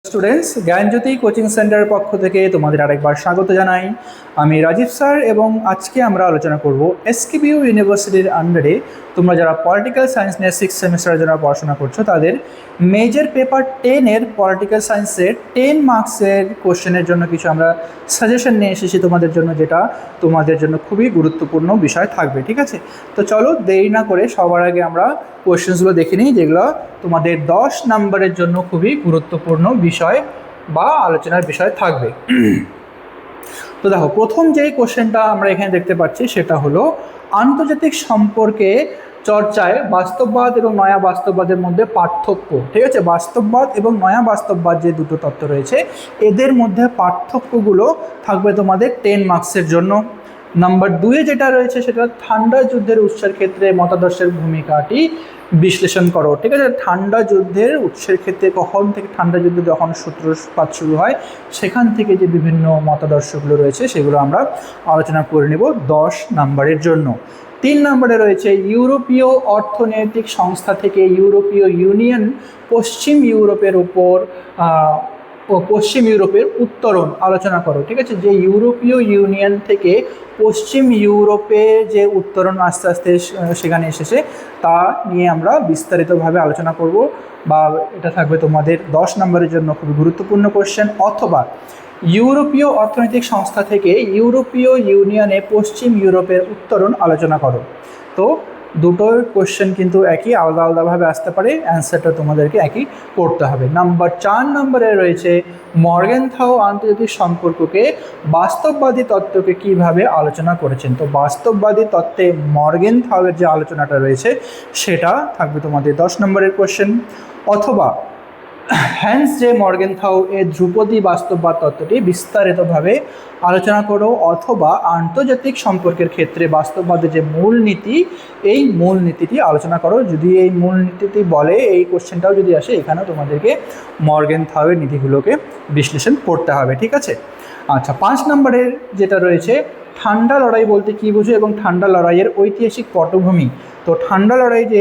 Students, জ্ঞানজ্যোতি coaching সেন্টারের পক্ষ থেকে তোমাদের আরেকবার স্বাগত জানাই। আমি রাজীব স্যার এবং আজকে আমরা আলোচনা করব এসকেবিইউ ইউনিভার্সিটির আন্ডারে তোমরা যারা পলিটিক্যাল সায়েন্স নিয়ে 6th সেমিস্টারে যারা পড়াশোনা করছো তাদের মেজর পেপার 10-এর পলিটিক্যাল সায়েন্সের 10 মার্কসের কোশ্চেনের জন্য কিছু আমরা সাজেশন নিয়ে এসেছি তোমাদের জন্য, যেটা তোমাদের জন্য খুবই গুরুত্বপূর্ণ বিষয় থাকবে। ঠিক আছে, তো চলো দেরি না করে সবার আগে আমরা কোয়েশ্চেন্সগুলো দেখে নিই, যেগুলো তোমাদের 10 নম্বরের জন্য খুবই গুরুত্বপূর্ণ বিষয় বা আলোচনার বিষয় থাকবে। তো দেখো, প্রথম যেই কোশ্চেনটা আমরা এখানে দেখতে পাচ্ছি সেটা হলো আন্তর্জাতিক সম্পর্কে চর্চায় বাস্তববাদ এবং নয়া বাস্তববাদের মধ্যে পার্থক্য। ঠিক আছে, বাস্তববাদ এবং নয়া বাস্তববাদ যে দুটো তত্ত্ব রয়েছে এদের মধ্যে পার্থক্যগুলো থাকবে তোমাদের 10 মার্কসের জন্য। নাম্বার 2-এ যেটা রয়েছে সেটা ঠান্ডা যুদ্ধের উৎসের ক্ষেত্রে মতাদর্শের ভূমিকাটি বিশ্লেষণ করো। ঠিক আছে, ঠান্ডা যুদ্ধের উৎসের ক্ষেত্রে কখন থেকে ঠান্ডা যুদ্ধ যখন সূত্রপাত শুরু হয় সেখান থেকে যে বিভিন্ন মতাদর্শগুলো রয়েছে সেগুলো আমরা আলোচনা করে নেব 10 নম্বরের জন্য। 3 নম্বরে রয়েছে ইউরোপীয় অর্থনৈতিক সংস্থা থেকে ইউরোপীয় ইউনিয়ন পশ্চিম ইউরোপের ওপর পশ্চিম ইউরোপের উত্তরণ আলোচনা করো। ঠিক আছে, যে ইউরোপীয় ইউনিয়ন থেকে পশ্চিম ইউরোপে যে উত্তরণ আস্তে আস্তে সেখানে এসেছে তা নিয়ে আমরা বিস্তারিতভাবে আলোচনা করব, বা এটা থাকবে তোমাদের 10 নম্বরের জন্য খুবই গুরুত্বপূর্ণ কোশ্চেন। অথবা ইউরোপীয় অর্থনৈতিক সংস্থা থেকে ইউরোপীয় ইউনিয়নে পশ্চিম ইউরোপের উত্তরণ আলোচনা করো। তো দুটোর কোশ্চেন কিন্তু একই, আলাদা আলাদাভাবে আসতে পারে, অ্যান্সারটা তোমাদেরকে একই করতে হবে। নাম্বার 4 নম্বরে রয়েছে মর্গেনথাউ আন্তর্জাতিক সম্পর্ককে বাস্তববাদী তত্ত্বকে কিভাবে আলোচনা করেছেন। তো বাস্তববাদী তত্ত্বে মর্গেনথাউয়ের যে আলোচনাটা রয়েছে সেটা থাকবে তোমাদের 10 নম্বরের কোশ্চেন। অথবা হ্যান্স জে মর্গেনথাউ এর ধ্রুপদী বাস্তববাদ তত্ত্বটি বিস্তারিতভাবে আলোচনা করো। অথবা আন্তর্জাতিক সম্পর্কের ক্ষেত্রে বাস্তববাদের যে মূলনীতি এই মূলনীতিটি আলোচনা করো। যদি এই মূলনীতিটি বলে, এই কোশ্চেনটাও যদি আসে, এখানেও তোমাদেরকে মর্গেনথাউয়ের নীতিগুলোকে বিশ্লেষণ করতে হবে। ঠিক আছে, আচ্ছা 5 নম্বরের যেটা রয়েছে ঠান্ডা লড়াই বলতে কী বুঝো এবং ঠান্ডা লড়াইয়ের ঐতিহাসিক পটভূমি। তো ঠান্ডা লড়াই যে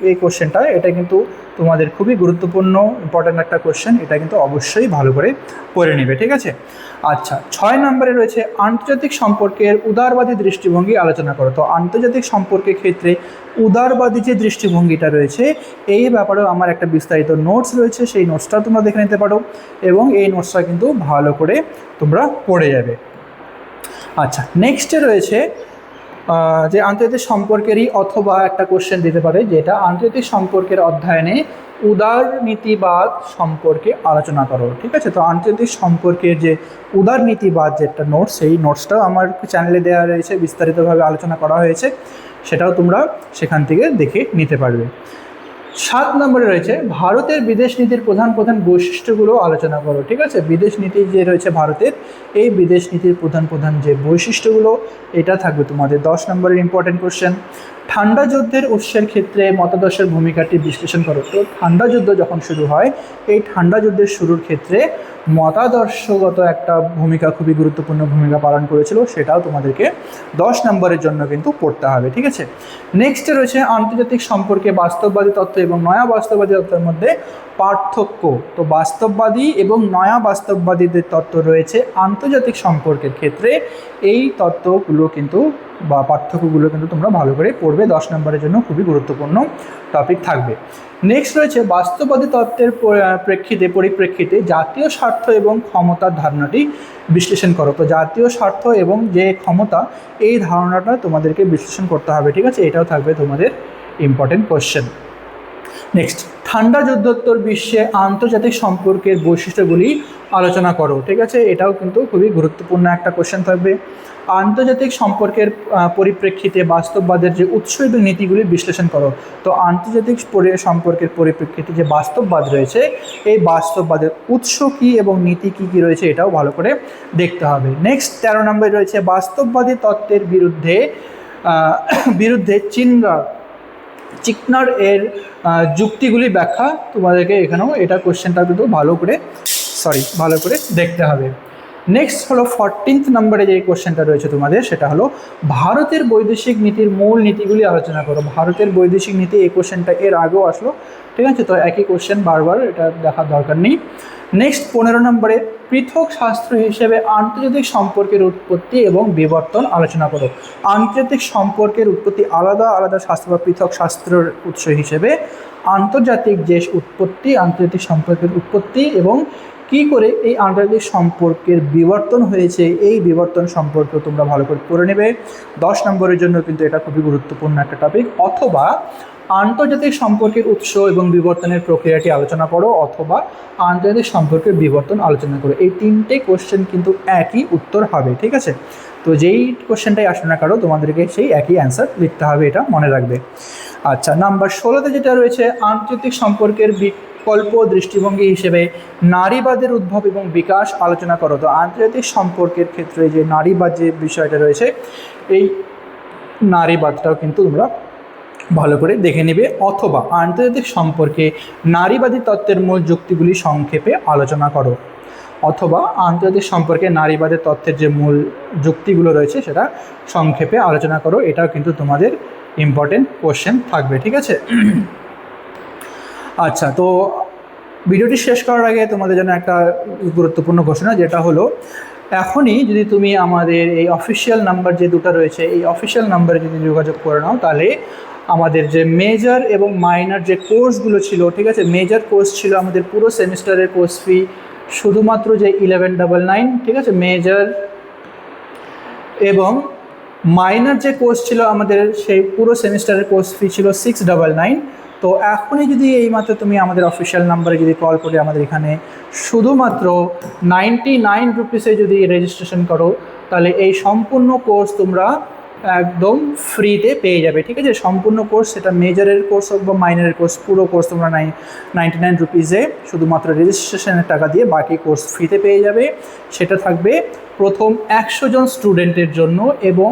এই কোশ্চেনটা, এটা কিন্তু তোমাদের খুবই গুরুত্বপূর্ণ ইম্পর্ট্যান্ট একটা কোশ্চেন, এটা কিন্তু অবশ্যই ভালো করে পড়ে নেবে। ঠিক আছে, আচ্ছা 6 নম্বরে রয়েছে আন্তর্জাতিক সম্পর্কের উদারবাদী দৃষ্টিভঙ্গি আলোচনা করো। তো আন্তর্জাতিক সম্পর্কের ক্ষেত্রে উদারবাদী যে দৃষ্টিভঙ্গিটা রয়েছে এই ব্যাপারেও আমার একটা বিস্তারিত নোটস রয়েছে, সেই নোটসটাও তোমরা দেখে নিতে পারো এবং এই নোটসটা কিন্তু ভালো করে তোমরা পড়ে যাবে। আচ্ছা, নেক্সটে রয়েছে যে আন্তর্জাতিক সম্পর্কেরই অথবা একটা কোশ্চেন দিতে পারে যেটা আন্তর্জাতিক সম্পর্কের অধ্যয়নে উদারনীতিবাদ সম্পর্কে আলোচনা করো। ঠিক আছে, তো আন্তর্জাতিক সম্পর্কের যে উদারনীতিবাদ যে একটা নোটস, সেই নোটসটাও আমার চ্যানেলে দেওয়া রয়েছে, বিস্তারিতভাবে আলোচনা করা হয়েছে, সেটাও তোমরা সেখান থেকে দেখে নিতে পারবে। 7 নম্বরে রয়েছে ভারতের বিদেশ নীতির প্রধান প্রধান বৈশিষ্ট্যগুলো আলোচনা করো। ঠিক আছে, বিদেশ নীতি যে রয়েছে ভারতের, এই বিদেশ নীতির প্রধান প্রধান যে বৈশিষ্ট্যগুলো এটা থাকবে তোমাদের 10 নম্বরের ইম্পর্টেন্ট কোশ্চেন। ঠান্ডা যুদ্ধের উৎসের ক্ষেত্রে মতাদর্শের ভূমিকাটি বিশ্লেষণ করো। তো ঠান্ডা যুদ্ধ যখন শুরু হয়, এই ঠান্ডা যুদ্ধের শুরুর ক্ষেত্রে মতাদর্শগত একটা ভূমিকা, খুবই গুরুত্বপূর্ণ ভূমিকা পালন করেছিল, সেটাও তোমাদেরকে 10 নম্বরের জন্য কিন্তু পড়তে হবে। ঠিক আছে, নেক্সটে রয়েছে আন্তর্জাতিক সম্পর্কে বাস্তববাদী তত্ত্ব এবং নয়া বাস্তববাদী তত্ত্বের মধ্যে পার্থক্য। তো বাস্তববাদী এবং নয়া বাস্তববাদীদের তত্ত্ব রয়েছে আন্তর্জাতিক সম্পর্কের ক্ষেত্রে, এই তত্ত্বগুলো কিন্তু বা পার্থক্যগুলো কিন্তু তোমরা ভালো করে পড়বে, 10 নম্বরের জন্য খুবই গুরুত্বপূর্ণ টপিক থাকবে। নেক্সট রয়েছে বাস্তববাদী তত্ত্বের পরিপ্রেক্ষিতে জাতীয় স্বার্থ এবং ক্ষমতার ধারণাটি বিশ্লেষণ করো। তো জাতীয় স্বার্থ এবং যে ক্ষমতা, এই ধারণাটা তোমাদেরকে বিশ্লেষণ করতে হবে। ঠিক আছে, এটাও থাকবে তোমাদের ইম্পর্টেন্ট কোশ্চেন। নেক্সট, ঠান্ডা যুদ্ধোত্তর বিশ্বে আন্তর্জাতিক সম্পর্কের বৈশিষ্ট্যগুলি আলোচনা করো। ঠিক আছে, এটাও কিন্তু খুবই গুরুত্বপূর্ণ একটা কোশ্চেন থাকবে। আন্তর্জাতিক সম্পর্কের পরিপ্রেক্ষিতে বাস্তববাদের যে উৎস এবং নীতিগুলি বিশ্লেষণ করো। তো আন্তর্জাতিক সম্পর্কের পরিপ্রেক্ষিতে যে বাস্তববাদ রয়েছে, এই বাস্তববাদের উৎস কী এবং নীতি কী কী রয়েছে এটাও ভালো করে দেখতে হবে। নেক্সট 13 নম্বরে রয়েছে বাস্তববাদী তত্ত্বের বিরুদ্ধে চিকনার এর যুক্তিগুলি ব্যাখ্যা তোমাদেরকে এখানেও এটা কোশ্চেনটা কিন্তু ভালো করে দেখতে হবে। নেক্সট হলো 14th নম্বরে যে কোশ্চেনটা রয়েছে তোমাদের, সেটা হলো ভারতের বৈদেশিক নীতির মূল নীতিগুলি আলোচনা করো। ভারতের বৈদেশিক নীতি, এই কোশ্চেনটা এর আগেও আসলো, ঠিক আছে, তো একই কোশ্চেন বারবার এটা দেখার দরকার নেই। নেক্সট 15 নম্বরে পৃথক শাস্ত্র হিসেবে আন্তর্জাতিক সম্পর্কের উৎপত্তি এবং বিবর্তন আলোচনা করো। আন্তর্জাতিক সম্পর্কের উৎপত্তি, আলাদা আলাদা শাস্ত্র বা পৃথক শাস্ত্রের উৎস হিসেবে আন্তর্জাতিক যে উৎপত্তি, আন্তর্জাতিক সম্পর্কের উৎপত্তি এবং কি করে এই আন্তর্জাতিক সম্পর্কের বিবর্তন হয়েছে, এই বিবর্তন সম্পর্কে তোমরা ভালো করে পড়ে নেবে। 10 নম্বরের জন্য কিন্তু এটা খুবই গুরুত্বপূর্ণ একটা টপিক। অথবা আন্তর্জাতিক সম্পর্কের উৎস এবং বিবর্তনের প্রক্রিয়াটি আলোচনা করো, অথবা আন্তর্জাতিক সম্পর্কের বিবর্তন আলোচনা করো। এই তিনটে কোশ্চেন কিন্তু একই উত্তর হবে, ঠিক আছে। তো যেই কোশ্চেনটাই আসবে না কারো, তোমাদেরকে সেই একই অ্যান্সার লিখতে হবে, এটা মনে রাখবে। আচ্ছা, নাম্বার 16তে যেটা রয়েছে, আন্তর্জাতিক সম্পর্কের বিকল্প দৃষ্টিভঙ্গি হিসেবে নারীবাদের উদ্ভব এবং বিকাশ আলোচনা করো। তো আন্তর্জাতিক সম্পর্কের ক্ষেত্রে যে নারীবাদ যে বিষয়টা রয়েছে, এই নারীবাদটাও কিন্তু তোমরা ভালো করে দেখে নেবে। অথবা আন্তর্জাতিক সম্পর্কে নারীবাদী তত্ত্বের মূল যুক্তিগুলি সংক্ষেপে আলোচনা করো। অথবা আন্তর্জাতিক সম্পর্কে নারীবাদের তত্ত্বের যে মূল যুক্তিগুলো রয়েছে সেটা সংক্ষেপে আলোচনা করো। এটাও কিন্তু তোমাদের ইম্পর্টেন্ট কোশ্চেন থাকবে, ঠিক আছে। আচ্ছা, তো ভিডিওটি শেষ করার আগে তোমাদের জন্য একটা গুরুত্বপূর্ণ ঘোষণা, যেটা হলো এখনই যদি তুমি আমাদের এই অফিসিয়াল নাম্বার যে দুটো রয়েছে, এই অফিসিয়াল নাম্বারে যদি যোগাযোগ করে নাও, তাহলে আমাদের যে মেজর এবং মাইনর যে কোর্সগুলো ছিল, ঠিক আছে, মেজর কোর্স ছিল আমাদের পুরো সেমিস্টারের কোর্স ফি শুধুমাত্র যে 1199, ঠিক আছে, মেজর, এবং মাইনর যে কোর্স ছিল আমাদের সেই পুরো সেমিস্টারের কোর্স ফি ছিল 699। তো এখনই যদি এইমাত্র তুমি আমাদের অফিসিয়াল নাম্বারে যদি কল করে আমাদের এখানে শুধুমাত্র 99 রুপিসে যদি রেজিস্ট্রেশন করো, তাহলে এই সম্পূর্ণ কোর্স তোমরা একদম ফ্রিতে পেয়ে যাবে, ঠিক আছে। সম্পূর্ণ কোর্স, সেটা মেজরের কোর্স হোক বা মাইনরের কোর্স, পুরো কোর্স তোমরা 99 রুপিসে শুধুমাত্র রেজিস্ট্রেশনের টাকা দিয়ে বাকি কোর্স ফ্রিতে পেয়ে যাবে। সেটা থাকবে প্রথম 100 জন স্টুডেন্টের জন্য, এবং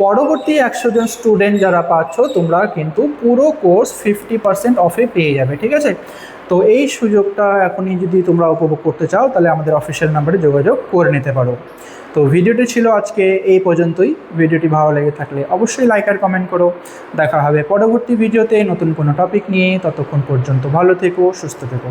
পরবর্তী 100 জন স্টুডেন্ট যারা পাচ্ছ তোমরা কিন্তু পুরো কোর্স 50% অফে পেয়ে যাবে, ঠিক আছে। তো এই সুযোগটা এখনই যদি তোমরা উপভোগ করতে চাও, তাহলে আমাদের অফিসিয়াল নাম্বারে যোগাযোগ করে নিতে পারো। তো ভিডিওটি ছিল আজকে এই পর্যন্তই। ভিডিওটি ভালো লেগে থাকলে অবশ্যই লাইক আর কমেন্ট করো। দেখা হবে পরবর্তী ভিডিওতে নতুন কোনো টপিক নিয়ে। ততক্ষণ পর্যন্ত ভালো থেকো, সুস্থ থেকো।